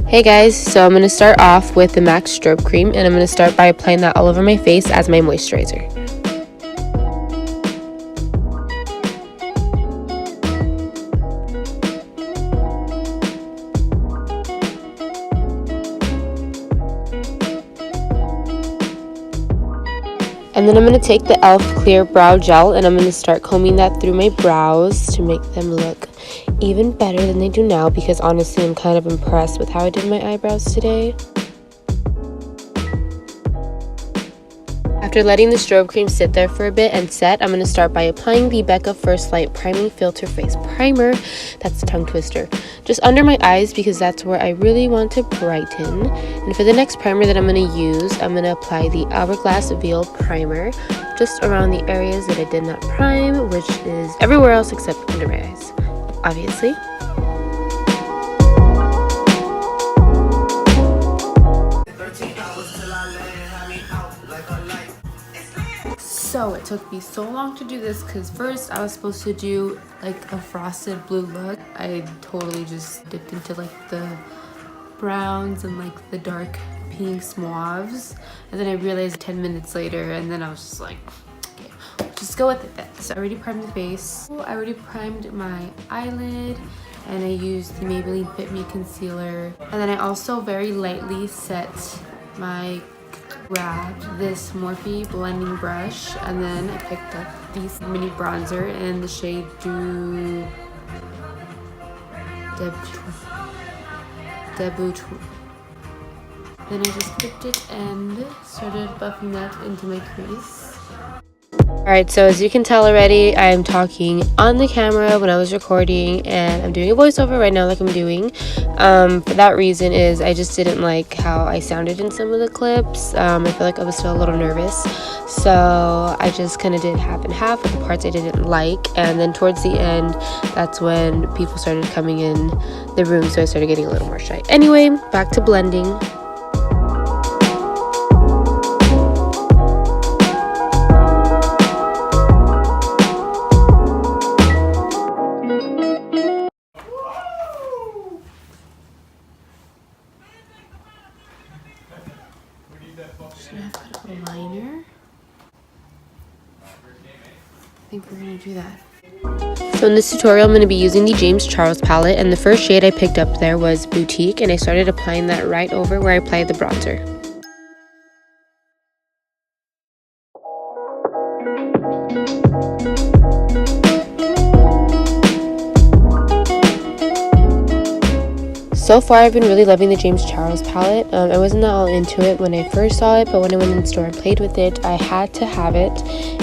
Hey guys, so I'm going to start off with the MAC strobe cream, and I'm going to start by applying that all over my face as my moisturizer. And then I'm going to take the e.l.f. clear brow gel and I'm going to start combing that through my brows to make them look even better than they do now, because honestly I'm kind of impressed with how I did my eyebrows today. After letting the strobe cream sit there for a bit and set, I'm going to start by applying the Becca First Light Priming Filter Face Primer. That's the tongue twister. Just under my eyes, because that's where I really want to brighten. And for the next primer that I'm going to use, I'm going to apply the Hourglass Veil Primer just around the areas that I did not prime, which is everywhere else except under my eyes, obviously. So it took me so long to do this because first I was supposed to do like a frosted blue look. I totally just dipped into like the browns and like the dark pinks mauves, and then I realized 10 minutes later, and then I was just like, okay, just go with it then. So I already primed the face. I already primed my eyelid, and I used the Maybelline Fit Me concealer, and then I also very lightly set my grabbed this Morphe blending brush, and then I picked up these mini bronzer in the shade debuante. Then I just picked it and started buffing that into my crease. Alright, so as you can tell already, I'm talking on the camera when I was recording, and I'm doing a voiceover right now like I'm doing. For that reason is I just didn't like how I sounded in some of the clips. I feel like I was still a little nervous. So I just kind of did half and half with the parts I didn't like. And then towards the end, that's when people started coming in the room, so I started getting a little more shy. Anyway, back to blending. Should I have put a liner? I think we're gonna do that. So in this tutorial, I'm going to be using the James Charles palette, and the first shade I picked up there was Boutique, and I started applying that right over where I applied the bronzer. So far, I've been really loving the James Charles palette. I wasn't all into it when I first saw it, but when I went in the store and played with it, I had to have it,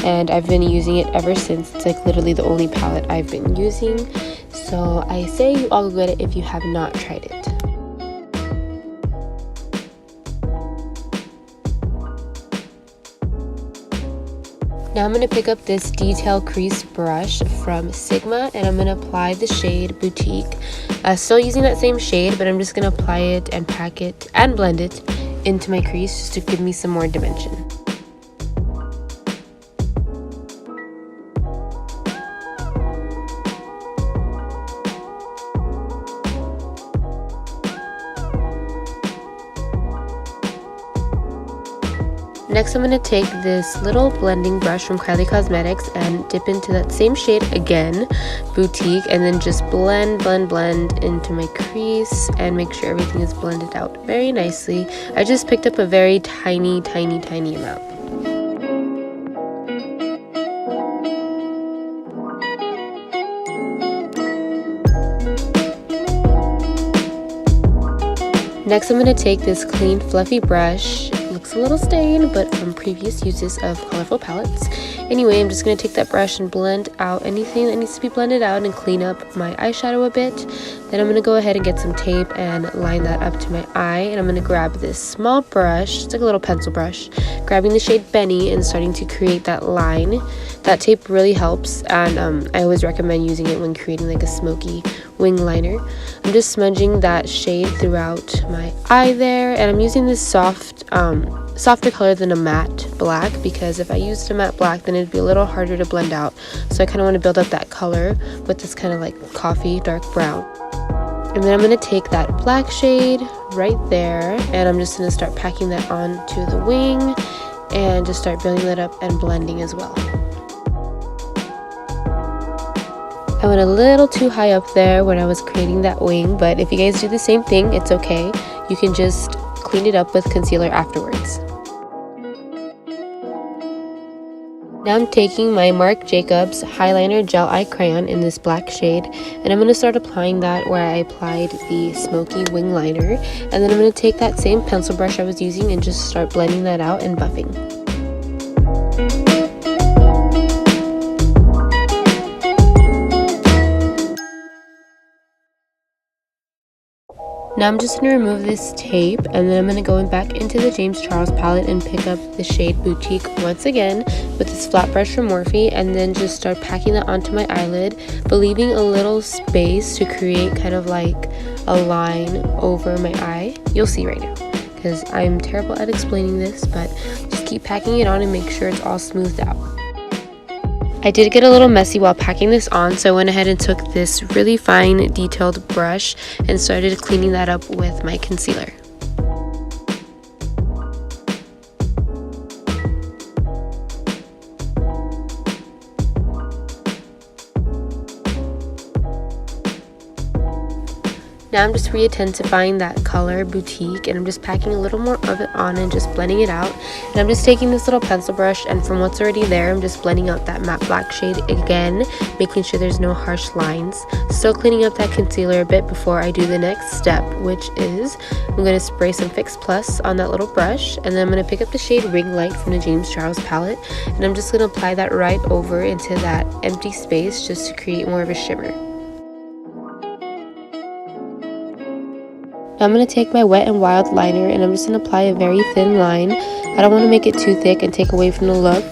and I've been using it ever since. It's like literally the only palette I've been using. So I say you all go get it if you have not tried it. Now I'm going to pick up this detail crease brush from Sigma, and I'm going to apply the shade Boutique. Still using that same shade, but I'm just going to apply it and pack it and blend it into my crease just to give me some more dimension. Next, I'm going to take this little blending brush from Kylie Cosmetics and dip into that same shade again, Boutique, and then just blend into my crease and make sure everything is blended out very nicely. I just picked up a very tiny amount. Next, I'm going to take this clean fluffy brush. Looks a little stained, but from previous uses of colorful palettes. Anyway, I'm just going to take that brush and blend out anything that needs to be blended out and clean up my eyeshadow a bit. Then I'm going to go ahead and get some tape and line that up to my eye, and I'm going to grab this small brush. It's like a little pencil brush, grabbing the shade Benny and starting to create that line. That tape really helps, and I always recommend using it when creating like a smoky wing liner. I'm just smudging that shade throughout my eye there, and I'm using this softer color than a matte black, because if I used a matte black then it'd be a little harder to blend out. So I kind of want to build up that color with this kind of like coffee dark brown. And then I'm going to take that black shade, right there, and I'm just going to start packing that onto the wing and just start building that up and blending as well. I went a little too high up there when I was creating that wing, but if you guys do the same thing, it's okay. You can just clean it up with concealer afterwards. Now I'm taking my Marc Jacobs Highliner Gel Eye Crayon in this black shade, and I'm going to start applying that where I applied the smoky wing liner, and then I'm going to take that same pencil brush I was using and just start blending that out and buffing. Now I'm just going to remove this tape, and then I'm going to go back into the James Charles palette and pick up the shade Boutique once again with this flat brush from Morphe, and then just start packing that onto my eyelid, but leaving a little space to create kind of like a line over my eye. You'll see right now, because I'm terrible at explaining this, but just keep packing it on and make sure it's all smoothed out. I did get a little messy while packing this on, so I went ahead and took this really fine detailed brush and started cleaning that up with my concealer. Now I'm just re-intensifying that color Boutique, and I'm just packing a little more of it on and just blending it out. And I'm just taking this little pencil brush, and from what's already there, I'm just blending out that matte black shade again, making sure there's no harsh lines. Still cleaning up that concealer a bit before I do the next step, which is I'm going to spray some Fix Plus on that little brush, and then I'm going to pick up the shade Ring Light from the James Charles palette, and I'm just going to apply that right over into that empty space just to create more of a shimmer. Now I'm going to take my Wet n Wild liner, and I'm just going to apply a very thin line. I don't want to make it too thick and take away from the look,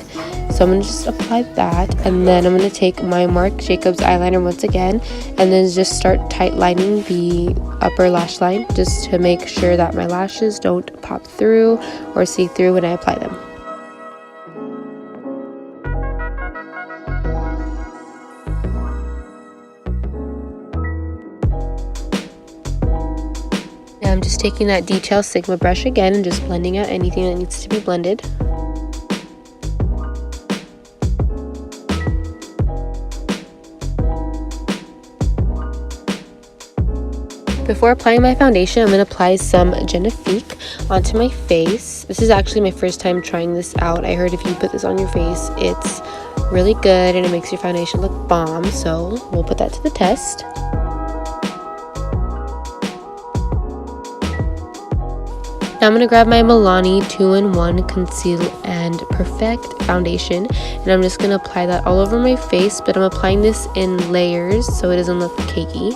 so I'm going to just apply that, and then I'm going to take my Marc Jacobs eyeliner once again and then just start tight lining the upper lash line just to make sure that my lashes don't pop through or see through when I apply them. I'm just taking that detail Sigma brush again and just blending out anything that needs to be blended. Before applying my foundation, I'm going to apply some Genefique onto my face. This is actually my first time trying this out. I heard if you put this on your face, it's really good and it makes your foundation look bomb, so we'll put that to the test. Now I'm going to grab my Milani 2-in-1 Conceal and Perfect foundation, and I'm just going to apply that all over my face, but I'm applying this in layers so it doesn't look cakey.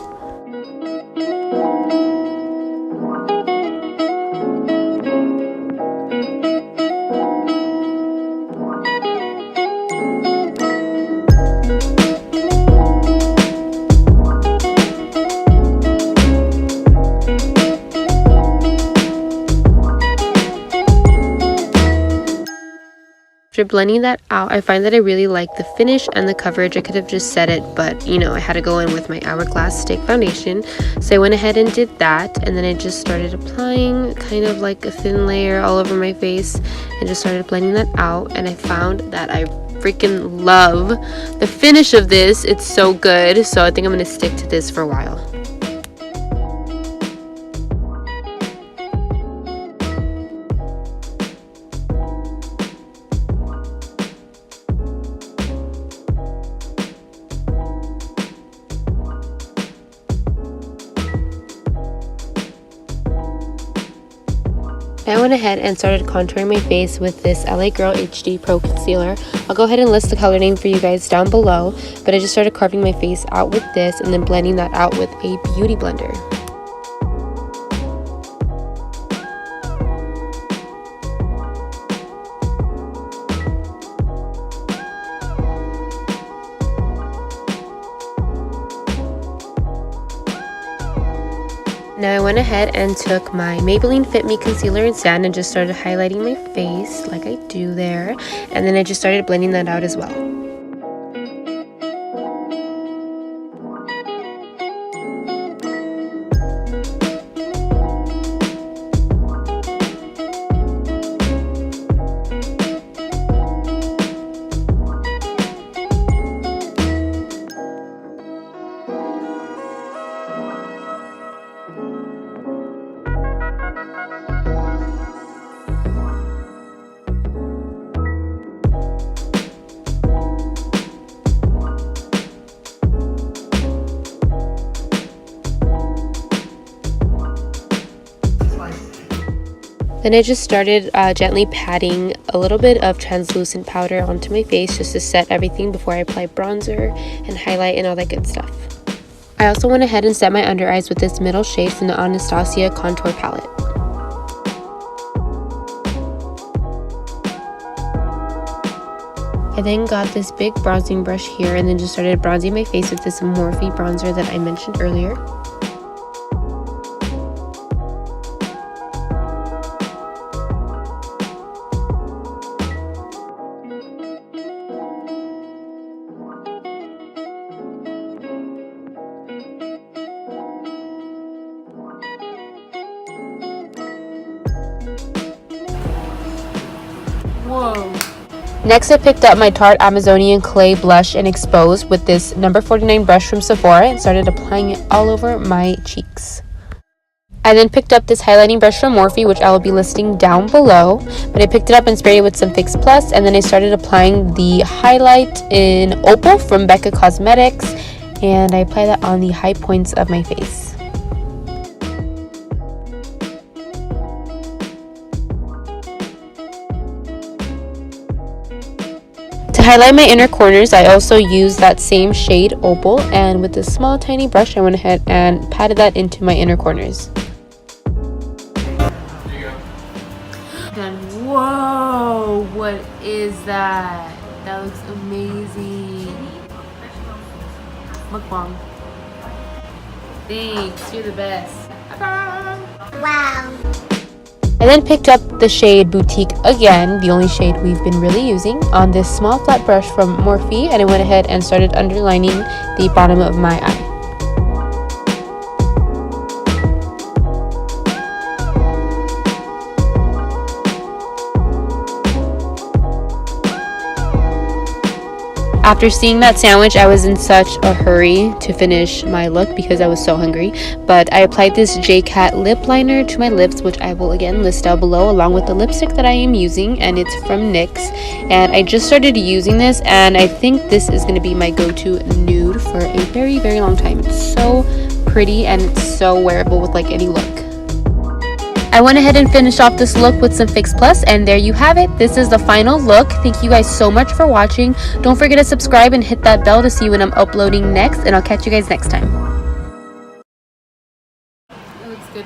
After blending that out, I find that I really like the finish and the coverage. I could have just said it, but you know, I had to go in with my Hourglass Stick Foundation. So I went ahead and did that, and then I just started applying kind of like a thin layer all over my face and just started blending that out. And I found that I freaking love the finish of this. It's so good. So I think I'm going to stick to this for a while. I went ahead and started contouring my face with this LA Girl HD Pro Concealer. I'll go ahead and list the color name for you guys down below, but I just started carving my face out with this and then blending that out with a beauty blender. Now I went ahead and took my Maybelline Fit Me Concealer in Sand and just started highlighting my face like I do there. And then I just started blending that out as well. Then I just started gently patting a little bit of translucent powder onto my face just to set everything before I apply bronzer and highlight and all that good stuff. I also went ahead and set my under eyes with this middle shade from the Anastasia contour palette. I then got this big bronzing brush here and then just started bronzing my face with this Morphe bronzer that I mentioned earlier. Whoa. Next, I picked up my Tarte Amazonian Clay Blush and Expose with this number 49 brush from Sephora and started applying it all over my cheeks. I then picked up this highlighting brush from Morphe, which I will be listing down below. But I picked it up and sprayed it with some Fix Plus, and then I started applying the highlight in Opal from Becca Cosmetics, and I apply that on the high points of my face. To highlight my inner corners, I also used that same shade Opal, and with this small tiny brush I went ahead and patted that into my inner corners. Done. Whoa, what is that? That looks amazing. Mukbang. Thanks, you're the best. Wow. I then picked up the shade Boutique again, the only shade we've been really using, on this small flat brush from Morphe, and I went ahead and started underlining the bottom of my eye. After seeing that sandwich, I was in such a hurry to finish my look because I was so hungry. But I applied this J-Cat lip liner to my lips, which I will again list down below, along with the lipstick that I am using, and it's from NYX. And I just started using this, and I think this is going to be my go-to nude for a very, very long time. It's so pretty and it's so wearable with like any look. I went ahead and finished off this look with some Fix Plus, and there you have it. This is the final look. Thank you guys so much for watching. Don't forget to subscribe and hit that bell to see when I'm uploading next, and I'll catch you guys next time. It looks good.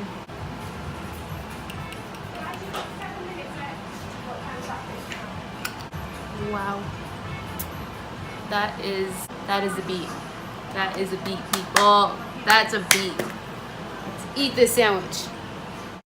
Wow. That is a beat. That is a beat, people. That's a beat. Let's eat this sandwich.